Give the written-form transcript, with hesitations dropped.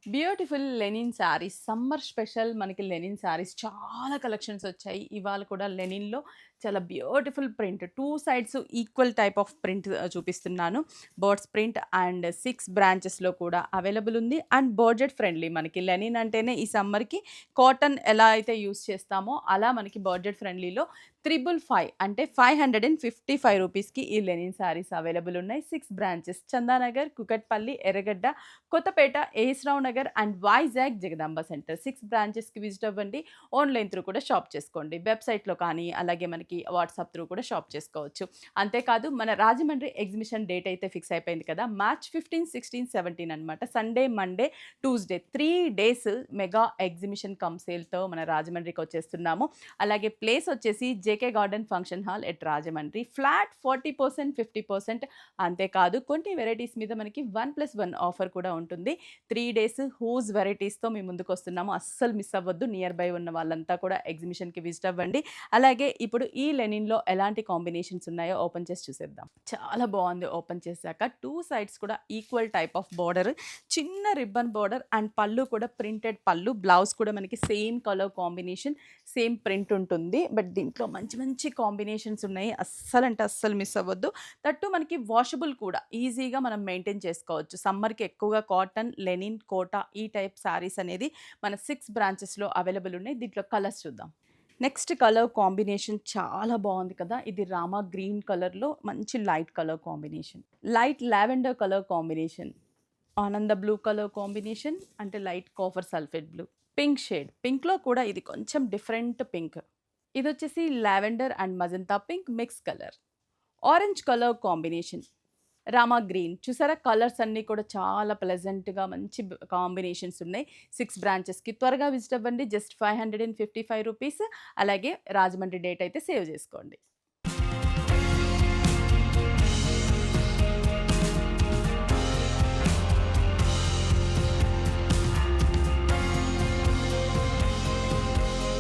Beautiful Lenin saris summer special మనకి Lenin saris చాలా collections వచ్చాయి. ఇవాళ కూడా లెనిన్‌లో చాలా beautiful print 2 sides equal type of print చూపిస్తున్నాను. బర్డ్స్ ప్రింట్ అండ్ 6 బ్రాంచెస్‌లో కూడా అవైలబుల్ ఉంది. అండ్ బడ్జెట్ ఫ్రెండ్లీ మనకి లెనిన్ అంటేనే ఈ సమ్మర్‌కి కాటన్ ఎలా అయితే యూజ్ చేస్తామో అలా మనకి బడ్జెట్ ఫ్రెండ్లీలో 555 అంటే రూ. 555కి ఈ లెనిన్ శారీస్ అవైలబుల్ ఉన్నాయి. 6 బ్రాంచెస్ చందానగర్, కుకట్పల్లి, ఎర్రగడ్డ, కొత్తపేట, ఏస్‌రావు నగర్ అండ్ వైజాగ్ జగదాంబ సెంటర్ 6 బ్రాంచెస్‌కి విజిట్ అవ్వండి. ఆన్‌లైన్ త్రూ కూడా షాప్ చేసుకోండి. వెబ్‌సైట్‌లో కానీ, అలాగే మనకి వాట్సాప్ త్రూ కూడా షాప్ చేసుకోవచ్చు. అంతేకాదు మన రాజమండ్రి ఎగ్జిబిషన్ డేట్ అయితే ఫిక్స్ అయిపోయింది కదా! మార్చ్ 15, 16, 17 అనమాట. Sunday, Monday, Tuesday 3 days mega exhibition come సేల్‌తో మన రాజమండ్రికి వచ్చేస్తున్నాము. అలాగే ప్లేస్ వచ్చేసి JK garden function hall at Rajahmundry. Flat 40%, 50% అంతేకాదు కొన్ని వెరైటీస్ మీద మనకి 1+1 ఆఫర్ కూడా ఉంటుంది. 3 డేస్ హూజ్ వెరైటీస్‌తో మీ ముందుకొస్తున్నాము. అస్సలు మిస్ అవ్వద్దు. నియర్ బై ఉన్న వాళ్ళంతా కూడా ఎగ్జిబిషన్‌కి విజిట్ అవ్వండి. అలాగే ఇప్పుడు ఈ లెనిన్‌లో ఎలాంటి కాంబినేషన్స్ ఉన్నాయో ఓపెన్ చేసి చూసేద్దాం. చాలా బావుంది ఓపెన్ చేశాక. 2 సైడ్స్ కూడా ఈక్వల్ టైప్ ఆఫ్ బోర్డర్. చిన్న రిబ్బన్ బోర్డర్ అండ్ పళ్ళు కూడా ప్రింటెడ్ పళ్ళు. బ్లౌజ్ కూడా మనకి same colour combination, same print ఉంటుంది. బట్ దీంట్లో మంచి మంచి కాంబినేషన్స్ ఉన్నాయి. అస్సలంటే అస్సలు మిస్ అవ్వద్దు. దట్టు మనకి వాషబుల్ కూడా. ఈజీగా మనం మెయింటైన్ చేసుకోవచ్చు. సమ్మర్‌కి ఎక్కువగా కాటన్, లెనిన్, కోటా ఈ టైప్ శారీస్ అనేది మన 6 బ్రాంచెస్‌లో అవైలబుల్ ఉన్నాయి. దీంట్లో కలర్స్ చూద్దాం. నెక్స్ట్ కలర్ కాంబినేషన్ చాలా బావుంది కదా! ఇది రామా గ్రీన్ కలర్‌లో మంచి light colour combination. Light lavender colour combination. Ananda blue colour combination అంటే light copper sulphate blue. Pink shade. పింక్‌లో కూడా ఇది కొంచెం డిఫరెంట్ పింక్. ఇదొచ్చేసి lavender and magenta pink mix colour. Orange colour combination. Rama green. చూసారా కలర్స్ అన్నీ కూడా చాలా ప్లెజెంట్‌గా మంచి కాంబినేషన్స్ ఉన్నాయి. 6 బ్రాంచెస్‌కి త్వరగా విజిట్ అవ్వండి. జస్ట్ రూ. 555 అలాగే రాజమండ్రి డేట్ అయితే సేవ్ చేసుకోండి.